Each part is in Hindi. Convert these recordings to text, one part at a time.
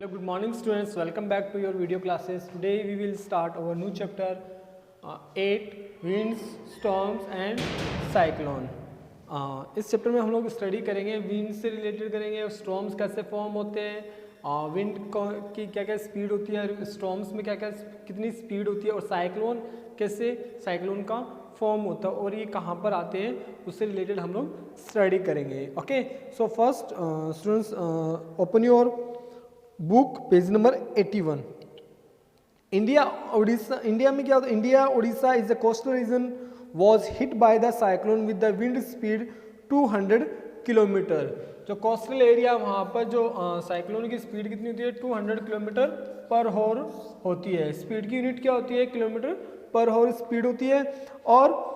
Hello, good morning students. Welcome back to your video classes. Today we will start our new chapter 8 winds, storms and cyclone. इस चैप्टर में हम लोग स्टडी करेंगे विंड से रिलेटेड करेंगे, स्टॉर्म्स कैसे फॉर्म होते हैं, विंड की क्या क्या स्पीड होती है, स्टॉर्म्स में क्या क्या कितनी स्पीड होती है और साइक्लोन कैसे साइक्लोन का फॉर्म होता है और ये कहाँ पर आते हैं उससे रिलेटेड हम लोग स्टडी करेंगे. Okay, so first students open your book page number 81. India में क्या होता है, India Orissa is the coastal region was hit by the cyclone with the wind speed 200 kilometre. जो कोस्टल एरिया वहाँ पर जो साइक्लोन की स्पीड कितनी होती है 200 किलोमीटर पर हॉर होती है. स्पीड की यूनिट क्या होती है, किलोमीटर पर हॉर स्पीड होती है. और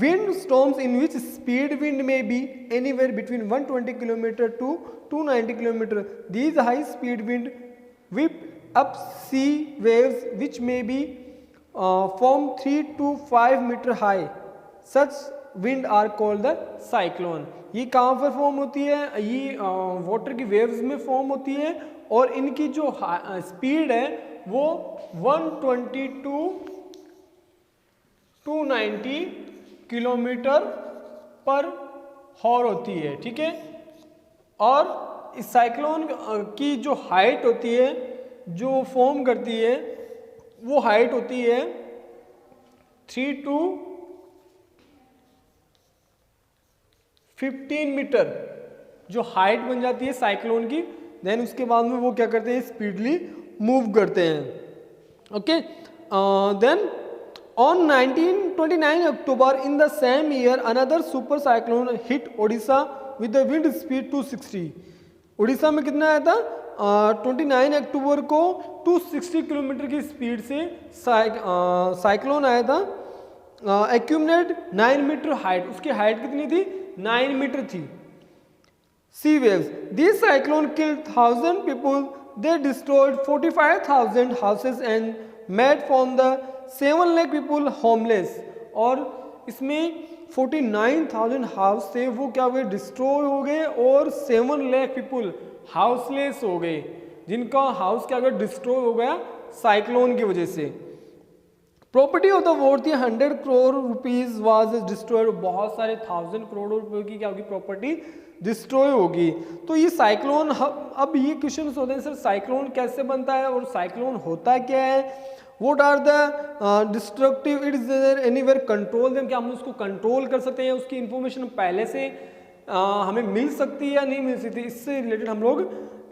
wind storms in which speed wind may be anywhere between 120 km to 290 km. These high speed wind whip up sea waves which may be from 3 to 5 meter high. Such wind are called the cyclone. ये कहाँ पर फॉर्म होती है, ये वाटर की वेव्स में फॉर्म होती है और इनकी जो स्पीड है वो 120 to 290 किलोमीटर पर हॉर होती है. ठीक है, और इस साइक्लोन की जो हाइट होती है, जो फॉर्म करती है, वो हाइट होती है 3 to 15 मीटर जो हाइट बन जाती है साइक्लोन की. देन उसके बाद में वो क्या करते हैं, स्पीडली मूव करते हैं. Okay, then on 29 October in the same year another super cyclone hit Odisha with the wind speed 260. Orissa में कितना आया था, 29 अक्टूबर को 260 किलोमीटर की स्पीड से साइक्लोन आया था. एक्यूमुलेट 9 मीटर हाइट, उसकी हाइट कितनी थी, 9 मीटर थी. Sea waves, this cyclone killed 1000 people, they destroyed 45,000 houses and made from the 7 lakh people homeless. और इसमें 49,000 हाउस थे वो क्या हुए, डिस्ट्रॉय हो गए और 7 लाख पीपल हाउसलेस हो गए, जिनका हाउस क्या गया, डिस्ट्रॉय हो गया साइक्लोन की वजह से. Property of the worth 100 crore rupees was destroyed. बहुत सारे 1000 करोड़ रुपए की क्या होगी, प्रॉपर्टी डिस्ट्रॉय होगी. तो ये साइक्लोन, अब ये क्वेश्चन होते हैं सर साइक्लोन कैसे बनता है और साइक्लोन होता क्या है, What are the destructive, it is there anywhere control them, क्या हम उसको कंट्रोल कर सकते हैं, उसकी इंफॉर्मेशन पहले से हमें मिल सकती है या नहीं मिल सकती, इससे रिलेटेड हम लोग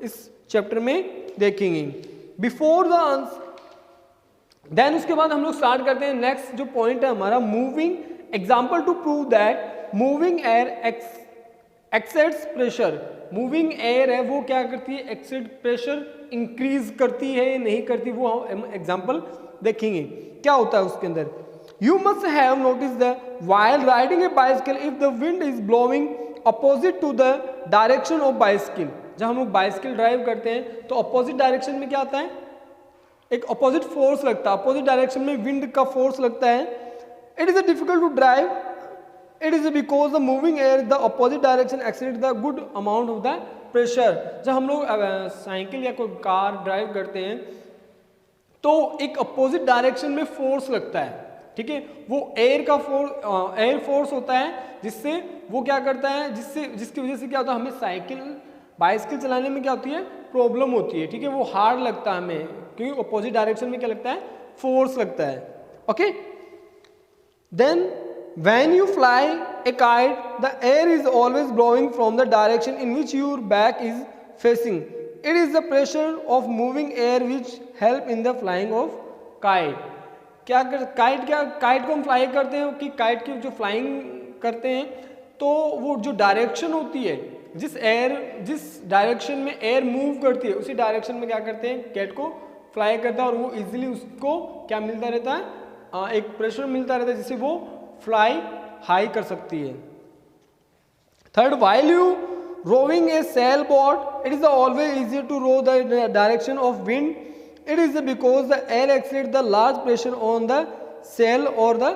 इस चैप्टर में देखेंगे. बिफोर द आंसर, देन उसके बाद हम लोग स्टार्ट करते हैं. नेक्स्ट जो पॉइंट है हमारा, moving example to prove that moving air exceeds pressure. Moving air है वो क्या करती है, एक्सेड प्रेशर इंक्रीज करती है नहीं करती, वो हम एग्जांपल देखेंगे क्या होता है उसके अंदर. You must have notice the while riding a bicycle if the wind is blowing opposite to the direction of bicycle. जब हम लोग बाइसिकल ड्राइव करते हैं तो अपोजिट डायरेक्शन में क्या आता है, एक अपोजिट फोर्स लगता है, अपोजिट डायरेक्शन में विंड का फोर्स लगता है. It is difficult to drive, it is because the moving air the opposite direction exceeds the good amount of the pressure. जब हम लोग साइकिल या कोई कार ड्राइव करते हैं तो एक अपोजिट डायरेक्शन में फोर्स लगता है. ठीक है, वो एयर का फोर्स, एयर फोर्स होता है जिससे वो क्या करता है, जिसकी वजह से क्या होता है, हमें बाइसिकल चलाने में क्या होती है, प्रॉब्लम होती है. ठीक है, वो हार्ड लगता है हमें क्योंकि अपोजिट डायरेक्शन में क्या लगता है, फोर्स लगता है. Okay, then when you fly a kite the air is always blowing from the direction in which your back is facing. It is the pressure of moving air which help in the flying of kite. Kite को हम फ्लाई करते हैं कि काइट की जो फ्लाइंग करते हैं तो वो जो डायरेक्शन होती है, जिस डायरेक्शन में एयर मूव करती है उसी डायरेक्शन में क्या करते हैं, काइट को फ्लाई करता है और वो इजीली उसको क्या मिलता रहता है, एक प्रेशर मिलता रहता है जिससे वो फ्लाई हाई कर सकती है. Third, while you rowing a sailboat it is always easier to row the direction of wind. It is because the air exerts the large pressure on the sail or the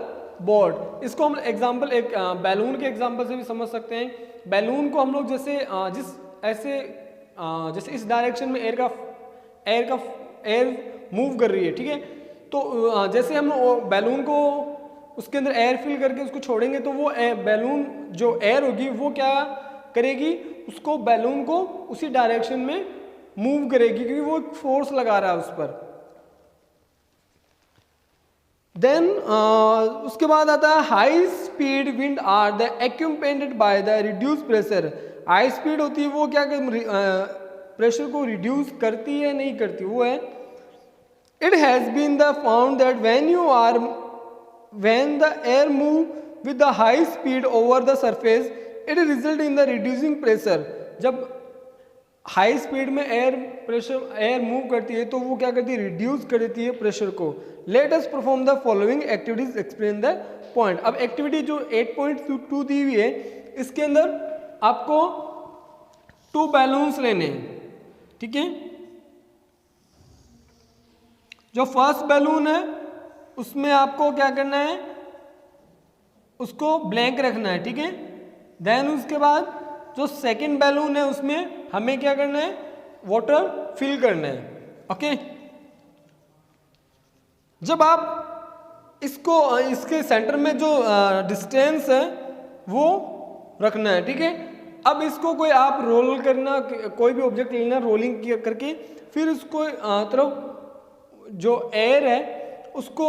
boat. इसको हम एग्जांपल एक बैलून के एग्जांपल से भी समझ सकते हैं. बैलून को हम लोग जैसे जिस ऐसे जैसे इस डायरेक्शन में एयर मूव कर रही है, ठीक है। तो जैसे हम बैलून को उसके अंदर एयर फिल करके उसको छोड़ेंगे तो वो बैलून जो एयर होगी वो क्या करेगी, उसको बैलून को उसी डायरेक्शन में मूव करेगी क्योंकि वो फोर्स लगा रहा है उस पर। देन उसके बाद आता है high speed wind are the accompanied by the reduce pressure. High speed होती है वो क्या प्रेशर को रिड्यूस करती है नहीं करती, वो है it has been the found that when the air move with the high speed over the surface it result in the reducing pressure। जब हाई स्पीड में एयर मूव करती है तो वो क्या करती है, रिड्यूस कर देती है प्रेशर को। Let us perform the following activities explain the point. अब एक्टिविटी जो 8.2 दी हुई है इसके अंदर आपको 2 बैलून्स लेने हैं, ठीक है। जो फर्स्ट बैलून है उसमें आपको क्या करना है, उसको ब्लैंक रखना है, ठीक है। देन उसके बाद जो सेकंड बैलून है उसमें हमें क्या करना है, वाटर फिल करना है, ओके। जब आप इसके सेंटर में जो डिस्टेंस है वो रखना है, ठीक है। अब इसको कोई आप रोल करना, कोई भी ऑब्जेक्ट लेना, रोलिंग करके फिर उसको तरफ जो एयर है उसको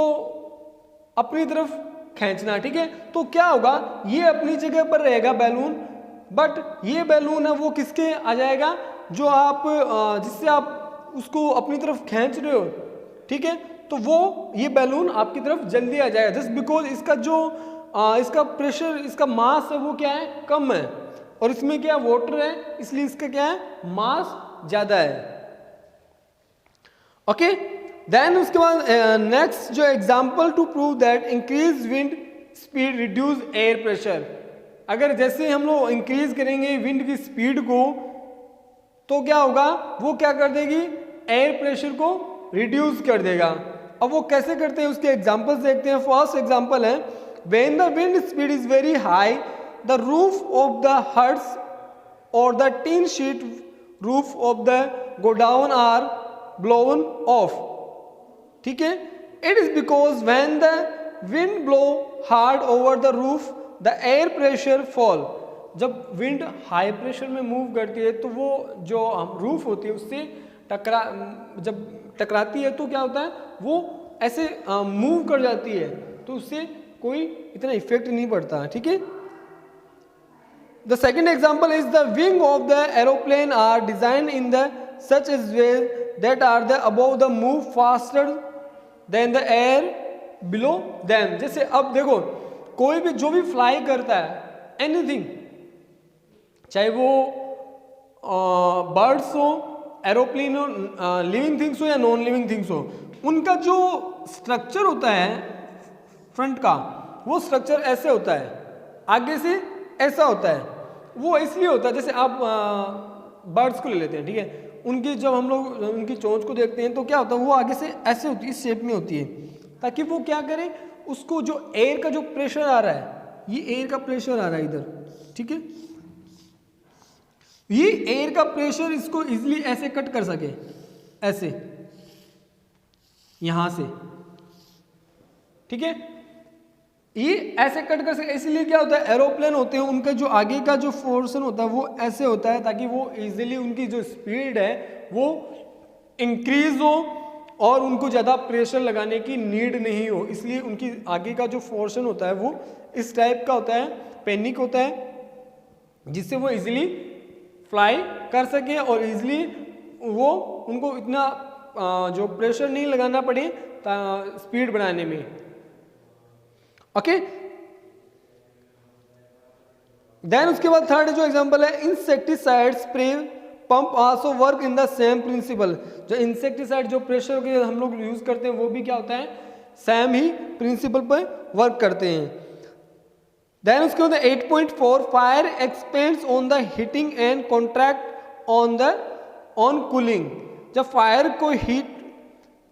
अपनी तरफ खींचना, ठीक है। तो क्या होगा, ये अपनी जगह पर रहेगा बैलून, बट ये बैलून है वो किसके आ जाएगा, जो आप जिससे आप उसको अपनी तरफ खींच रहे हो, ठीक है। तो वो ये बैलून आपकी तरफ जल्दी आ जाएगा जस्ट बिकॉज इसका जो इसका प्रेशर, इसका मास है वो क्या है, कम है, और इसमें क्या वाटर है इसलिए इसका क्या है, मास ज्यादा है, ओके। देन उसके बाद नेक्स्ट जो example to prove that increase wind speed reduce air pressure. अगर जैसे हम लोग इंक्रीज करेंगे विंड की स्पीड को तो क्या होगा, वो क्या कर देगी, एयर प्रेशर को रिड्यूस कर देगा। अब वो कैसे करते हैं उसके एग्जांपल्स देखते हैं। फर्स्ट एग्जांपल है, when the wind speed is very high the roof of the huts और the tin sheet roof of the godown are blown off, ठीक है। It is because when the wind blow hard over the roof the air pressure fall. जब विंड हाई प्रेशर में मूव करती है तो वो जो रूफ होती है उससे जब टकराती है तो क्या होता है, वो ऐसे मूव कर जाती है, तो उससे कोई इतना इफेक्ट नहीं पड़ता, ठीक है। The second example is the wing of the aeroplane are design in the such as way that are the above the move faster than the air below them. जैसे अब देखो, कोई भी जो भी फ्लाई करता है, एनीथिंग, चाहे वो बर्ड्स हो, एरोप्लेन हो, लिविंग थिंग्स हो या नॉन लिविंग थिंग्स हो, उनका जो स्ट्रक्चर होता है फ्रंट का, वो स्ट्रक्चर ऐसे होता है, आगे से ऐसा होता है। वो इसलिए होता है, जैसे आप बर्ड्स को ले लेते हैं, ठीक है, उनकी जब हम लोग उनकी चोंच को देखते हैं तो क्या होता है, वो आगे से ऐसे होती है, इस शेप में होती है, ताकि वो क्या करे, उसको जो एयर का जो प्रेशर आ रहा है, ये एयर का प्रेशर आ रहा है इधर, ठीक है, ये एयर का प्रेशर इसको इजीली ऐसे कट कर सके, ऐसे यहां से, ठीक है, ये ऐसे कट कर सके। इसलिए क्या होता है, एरोप्लेन होते हैं उनका जो आगे का जो पोर्शन होता है वो ऐसे होता है, ताकि वो इजीली उनकी जो स्पीड है वो इंक्रीज हो और उनको ज़्यादा प्रेशर लगाने की नीड नहीं हो, इसलिए उनकी आगे का जो पोर्शन होता है वो इस टाइप का होता है, पेनिक होता है, जिससे वो इजीली फ्लाई कर सके और इजीली वो उनको इतना जो प्रेशर नहीं लगाना पड़े स्पीड बढ़ाने में, ओके। देन उसके बाद थर्ड जो एग्जांपल है, insecticide spray pump also work in the same principle. जो इंसेक्टिसाइड जो प्रेशर के हम लोग यूज करते हैं वो भी क्या होता है, सेम ही प्रिंसिपल पर वर्क करते हैं। देन उसके बाद 8.4 fire expends on the heating and contract on cooling. जब फायर को heat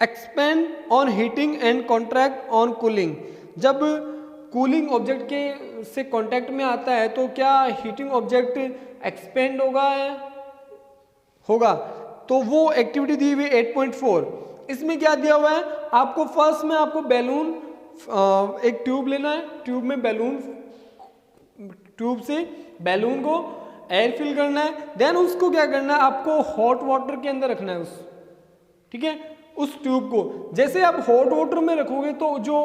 expand on heating and contract on cooling, जब कूलिंग ऑब्जेक्ट के से कांटेक्ट में आता है तो क्या हीटिंग ऑब्जेक्ट एक्सपेंड होगा होगा, तो वो एक्टिविटी दी हुई 8.4। इसमें क्या दिया हुआ है आपको, फर्स्ट में आपको बैलून, एक ट्यूब लेना है, ट्यूब में बैलून, ट्यूब से बैलून को एयर फिल करना है, देन उसको क्या करना है आपको हॉट वाटर के अंदर रखना है उस, ठीक है, उस ट्यूब को। जैसे आप हॉट वाटर में रखोगे तो जो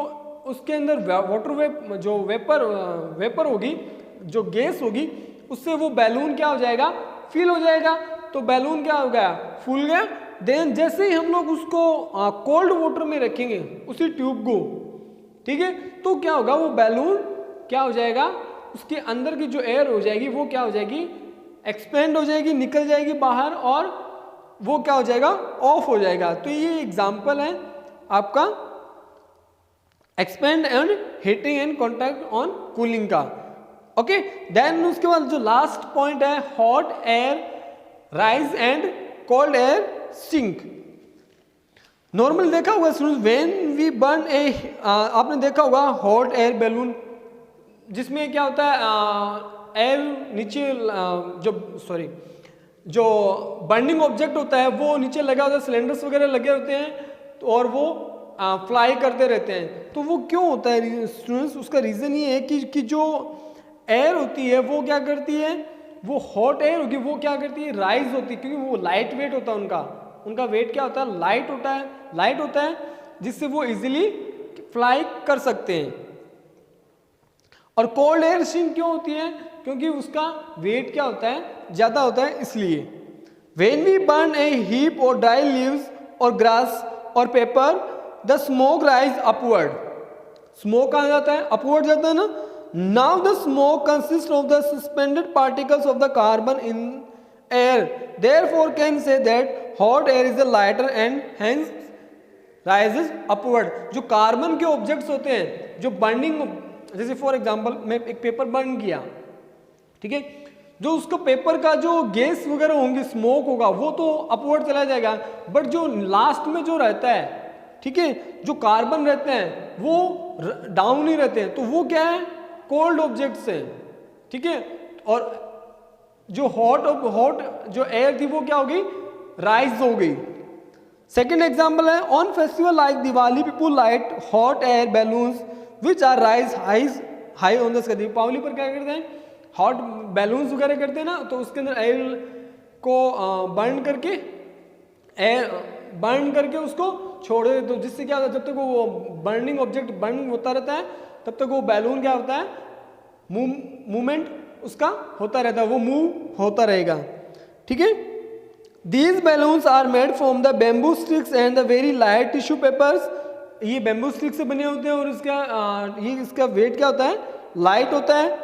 उसके अंदर वाटर जो वेपर होगी, जो गैस होगी, उससे वो बैलून क्या हो जाएगा, फिल हो जाएगा, तो बैलून क्या हो गया, फूल गया। देन जैसे ही हम लोग उसको कोल्ड वाटर में रखेंगे उसी ट्यूब को, ठीक है, तो क्या होगा, वो बैलून क्या हो जाएगा, उसके अंदर की जो एयर हो जाएगी वो क्या हो जाएगी, एक्सपेंड हो जाएगी, निकल जाएगी बाहर, और वो क्या हो जाएगा, ऑफ हो जाएगा। तो ये एग्जांपल है आपका expand and heating and contact on cooling का। ओके, देन उसके बाद जो लास्ट पॉइंट है, hot air rise and cold air sink. Normal देखा होगा students, when we burn a, आपने देखा होगा हॉट एयर बैलून, जिसमें क्या होता है, एयर नीचे जो बर्निंग ऑब्जेक्ट होता है वो नीचे लगा होता है, सिलेंडर्स वगैरह लगे होते हैं, तो और वो फ्लाई करते रहते हैं। तो वो क्यों होता है स्टूडेंट्स, उसका रीज़न ये है कि जो एयर होती है वो क्या करती है, वो हॉट एयर होगी, वो क्या करती है, राइज होती है, क्योंकि वो लाइट वेट होता है, उनका वेट क्या होता है, लाइट होता है, जिससे वो इजीली फ्लाई कर सकते हैं। और कोल्ड एयर सिंक क्यों होती है, क्योंकि उसका वेट क्या होता है, ज़्यादा होता है, इसलिए। When we burn a heap और ड्राई लीव्स और ग्रास और paper, the smoke rise upward. Smoke कहाँ जाता है, अपवर्ड जाता है ना। Now the smoke consist of the suspended particles of the carbon in air, therefore can say that hot air is a lighter and hence rises upward. जो कार्बन के ऑब्जेक्ट्स होते हैं, जो बर्निंग, जैसे फॉर एग्जांपल मैं एक पेपर बर्न किया, ठीक है, जो उसका पेपर का जो गैस वगैरह होंगे, स्मोक होगा, वो तो अपवर्ड चला जाएगा, बट जो लास्ट में जो रहता है, ठीक है, जो कार्बन रहते हैं वो डाउन ही रहते हैं, तो वो क्या है, कोल्ड ऑब्जेक्ट्स हैं, ठीक है। और जो हॉट जो एयर थी वो क्या हो गई, राइज हो गई। सेकेंड एग्जाम्पल है, on festival like Diwali people light hot air balloons which are rise high on the sky. Deepawali पर क्या करते हैं, हॉट बैलून्स वगैरह करते हैं ना, तो उसके अंदर एयर को बर्न करके उसको छोड़े, तो जिससे क्या होता है, जब तक वो बर्निंग ऑब्जेक्ट बर्न होता रहता है तब तक वो बैलून क्या होता है, मूवमेंट उसका होता रहता है, वो मूव होता रहेगा, ठीक है। These balloons are made from the bamboo sticks and the very light tissue papers। ये बैम्बू स्टिक से बने होते हैं और इसका वेट क्या होता है, लाइट होता है।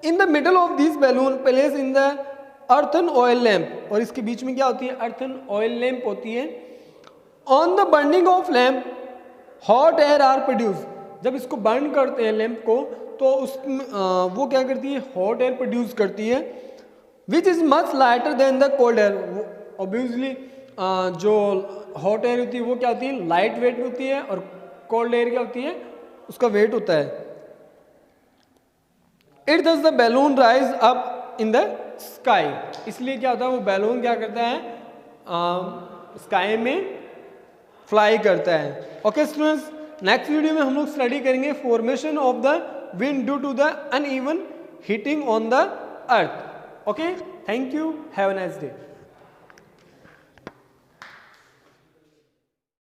In the middle of this balloon place in the earthen oil lamp, और इसके बीच में क्या होती है, अर्थन ऑयल लैम्प होती है। On the burning of lamp hot air are produce. जब इसको बर्न करते हैं लैम्प को, तो वो क्या करती है, हॉट एयर प्रोड्यूस करती है, which is much lighter than the cold air. Obviously जो हॉट एयर होती है वो क्या होती है, लाइट वेट होती है, और कोल्ड एयर क्या होती है, उसका वेट होता है। It does the balloon rise up in the sky. इसलिए क्या होता है, वो बैलून क्या करता है, स्काई में फ्लाई करता है। ओके स्टूडेंट्स, नेक्स्ट वीडियो में हम लोग स्टडी करेंगे formation of the wind due to the uneven heating on the earth. Okay, thank you, have a nice day.